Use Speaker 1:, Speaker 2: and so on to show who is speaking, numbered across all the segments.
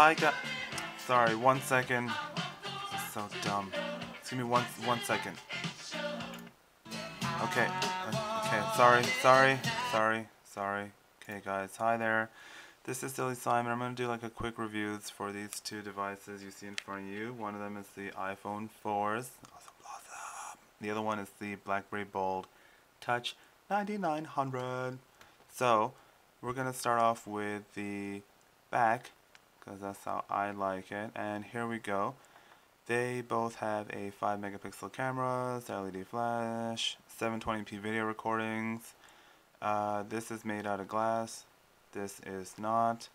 Speaker 1: Hi, guys. Sorry, 1 second. This is so dumb. Excuse me, one second. Okay. Okay. Sorry. Okay, guys. Hi there. This is Silly Simon. I'm gonna do like a quick reviews for these two devices you see in front of you. One of them is the iPhone 4s. Awesome. The other one is the BlackBerry Bold Touch 9900. So we're gonna start off with the back, because that's how I like it. And here we go. They both have a 5 megapixel cameras, LED flash, 720p video recordings. This is made out of glass. This is not.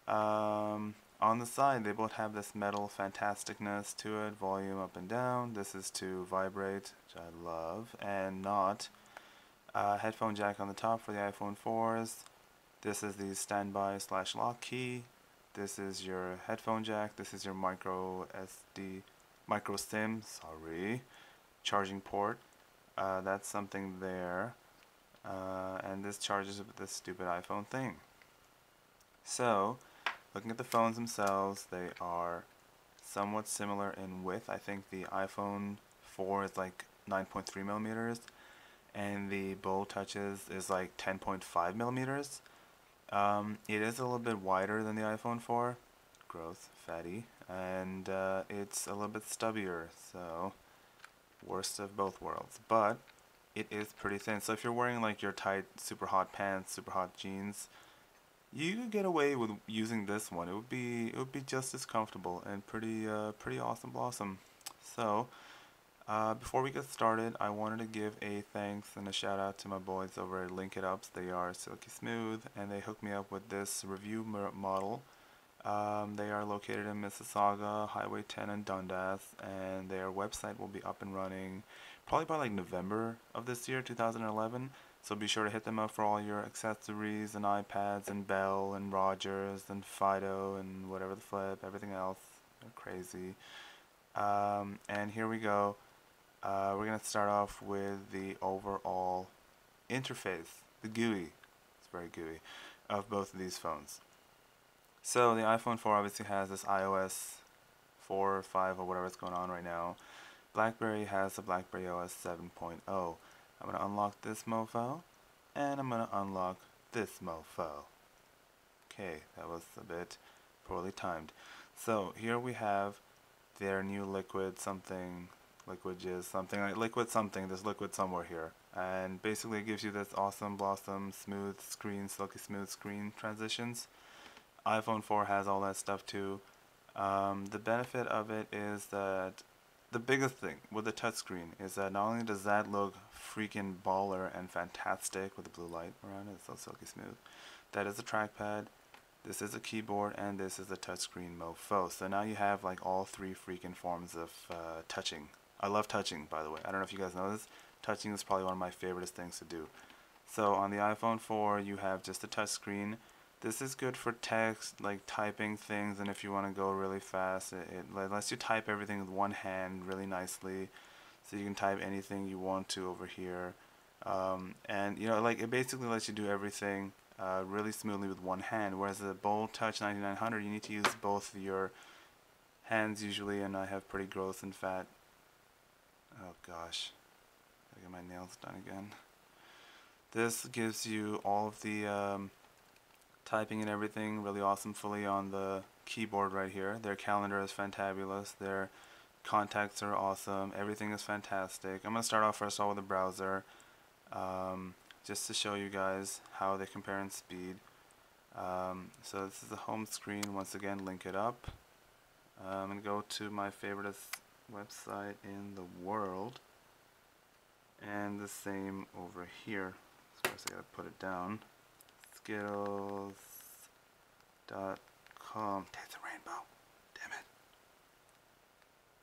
Speaker 1: On the side, they both have this metal fantasticness to it, volume up and down. This is to vibrate, which I love, and not. Headphone jack on the top for the iPhone 4s. This is the standby / lock key. This is your headphone jack. This is your micro SIM, charging port. That's something there. And this charges with this stupid iPhone thing. So, looking at the phones themselves, they are somewhat similar in width. I think the iPhone 4 is like 9.3 millimeters, and the Bold Touches is like 10.5 millimeters. It is a little bit wider than the iPhone 4, gross, fatty, and it's a little bit stubbier, so worst of both worlds. But it is pretty thin, so if you're wearing like your tight, super hot pants, super hot jeans, you could get away with using this one. It would be just as comfortable and pretty awesome blossom. So before we get started, I wanted to give a thanks and a shout out to my boys over at Link It Ups. They are silky smooth, and they hooked me up with this review model. They are located in Mississauga, Highway 10 in Dundas, and their website will be up and running probably by like November of this year, 2011. So be sure to hit them up for all your accessories and iPads and Bell and Rogers and Fido and whatever the flip, everything else. They're crazy. And here we go. We're going to start off with the overall interface, the GUI, it's very GUI, of both of these phones. So the iPhone 4 obviously has this iOS 4 or 5 or whatever is going on right now. BlackBerry has the BlackBerry OS 7.0. I'm going to unlock this mofo, and I'm going to unlock this mofo. Okay, that was a bit poorly timed. So here we have their new liquid something, liquid jizz something, like liquid something, there's liquid somewhere here. And basically it gives you this awesome blossom smooth screen, silky smooth screen transitions. iPhone 4 has all that stuff too. The benefit of it is that the biggest thing with the touchscreen is that not only does that look freaking baller and fantastic with the blue light around it, it's so silky smooth. That is a trackpad, this is a keyboard, and this is a touchscreen mofo. So now you have like all three freaking forms of touching. I love touching, by the way. I don't know if you guys know this. Touching is probably one of my favorite things to do. So on the iPhone 4 you have just a touchscreen. This is good for text, like typing things, and if you want to go really fast, it lets you type everything with one hand really nicely, so you can type anything you want to over here. And you know, like it basically lets you do everything really smoothly with one hand, whereas the Bold Touch 9900, you need to use both your hands usually, and I have pretty gross and fat. Oh gosh, gotta get my nails done again. This gives you all of the typing and everything really awesome fully on the keyboard right here. Their calendar is fantabulous. Their contacts are awesome. Everything is fantastic. I'm going to start off first of all with the browser, just to show you guys how they compare in speed. So this is the home screen. Once again, Link It Up. I'm going to go to my favorite website in the world, and the same over here. So first I got to put it down. Skittles.com. That's a rainbow. Damn it.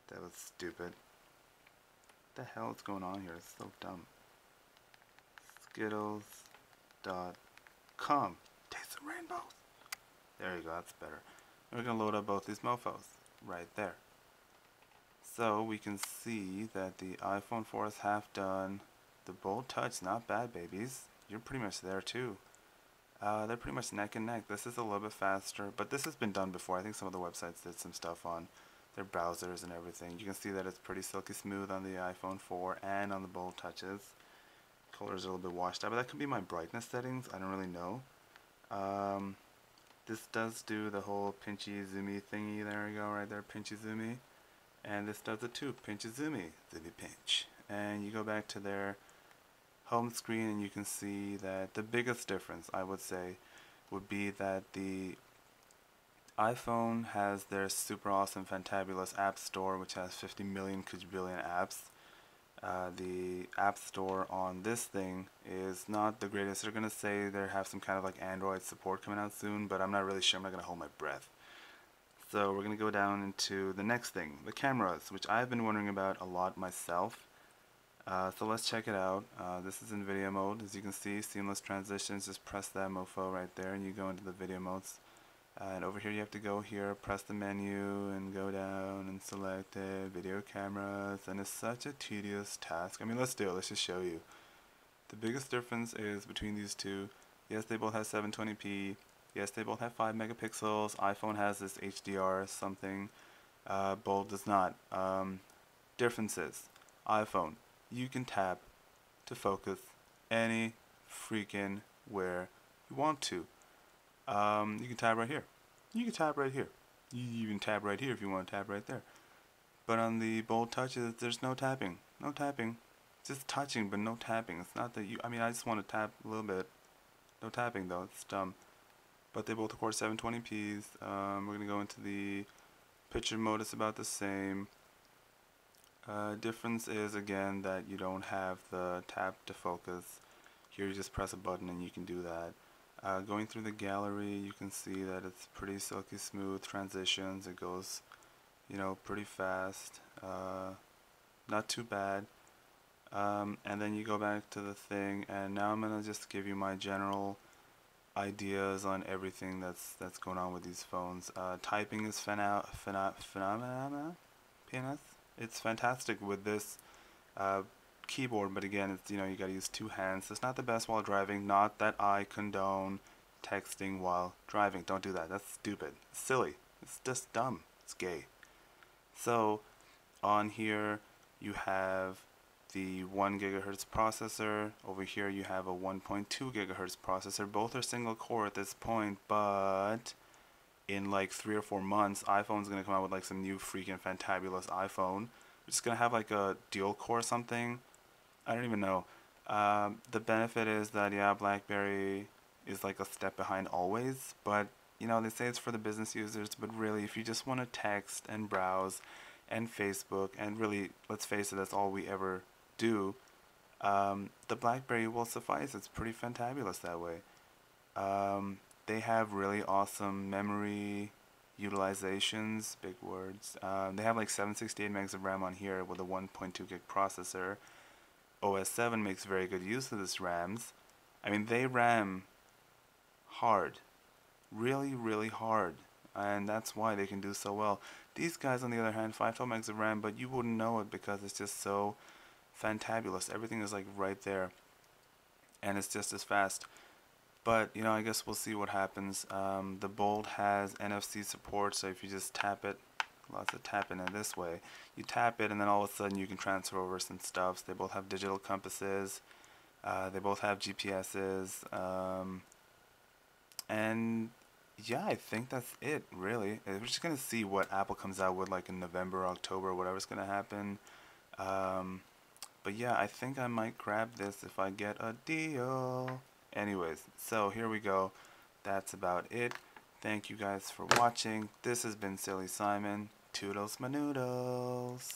Speaker 1: That was stupid. What the hell is going on here? It's so dumb. Skittles.com. Taste the rainbows. There you go, that's better. And we're going to load up both these mofos right there. So we can see that the iPhone 4 is half done. The Bold Touch, not bad, babies. You're pretty much there too. They're pretty much neck and neck. This is a little bit faster, but this has been done before. I think some of the websites did some stuff on their browsers and everything. You can see that it's pretty silky smooth on the iPhone 4 and on the Bold Touches. Colors are a little bit washed out, but that could be my brightness settings. I don't really know. This does do the whole pinchy zoomy thingy. There we go, right there, pinchy zoomy. And this does it too, pinchy zoomy, zoomy pinch. And you go back to their home screen and you can see that the biggest difference, I would say, would be that the iPhone has their super awesome fantabulous app store, which has 50 million quadrillion apps. The app store on this thing is not the greatest. They're gonna say they have some kind of like Android support coming out soon, but I'm not really sure. I'm not gonna hold my breath. So we're gonna go down into the next thing, the cameras, which I've been wondering about a lot myself. So let's check it out. This is in video mode. As you can see, seamless transitions. Just press that mofo right there and you go into the video modes. And over here you have to go here, press the menu and go down and select it, video cameras, and it's such a tedious task. I mean, let's do it. Let's just show you. The biggest difference is between these two. Yes, they both have 720p. Yes, they both have 5 megapixels. iPhone has this HDR something. Bold does not. Differences. iPhone, you can tap to focus any freaking where you want to. You can tap right here. You can tap right here. You even tap right here if you want to tap right there. But on the Bold Touches, there's no tapping. No tapping. Just touching, but no tapping. It's not that you, I mean, I just want to tap a little bit. No tapping though, it's dumb. But they both, of course, 720p's. We're going to go into the picture mode. It's about the same. Difference is, again, that you don't have the tap to focus. Here you just press a button and you can do that. Going through the gallery, you can see that it's pretty silky smooth transitions. It goes, you know, pretty fast. Not too bad. And then you go back to the thing, and now I'm gonna just give you my general ideas on everything that's going on with these phones. Typing is phenomena. PNS. It's fantastic with this keyboard, but again, it's, you know, you gotta use two hands. It's not the best while driving. Not that I condone texting while driving. Don't do that. That's stupid. It's silly. It's just dumb. It's gay. So on here you have the 1 gigahertz processor. Over here you have a 1.2 gigahertz processor. Both are single core at this point, but in like 3 or 4 months, iPhone's gonna come out with like some new freaking fantabulous iPhone. It's just gonna have like a dual core something. I don't even know. The benefit is that, yeah, BlackBerry is like a step behind always, but you know, they say it's for the business users, but really if you just want to text and browse and Facebook, and really, let's face it, that's all we ever do, the BlackBerry will suffice. It's pretty fantabulous that way. They have really awesome memory utilizations, big words. They have like 768 megs of RAM on here with a 1.2 gig processor. OS 7 makes very good use of this RAMs. I mean, they RAM hard. Really, really hard. And that's why they can do so well. These guys, on the other hand, 512 megs of RAM, but you wouldn't know it because it's just so fantabulous. Everything is like right there. And it's just as fast. But, you know, I guess we'll see what happens. The Bold has NFC support, so if you just tap it, lots of tapping in this way. You tap it and then all of a sudden you can transfer over some stuff. They both have digital compasses. They both have GPSs. And yeah, I think that's it, really. We're just going to see what Apple comes out with like in November, October, whatever's going to happen. But yeah, I think I might grab this if I get a deal. Anyways, so here we go. That's about it. Thank you guys for watching. This has been Silly Simon. Toodles my noodles.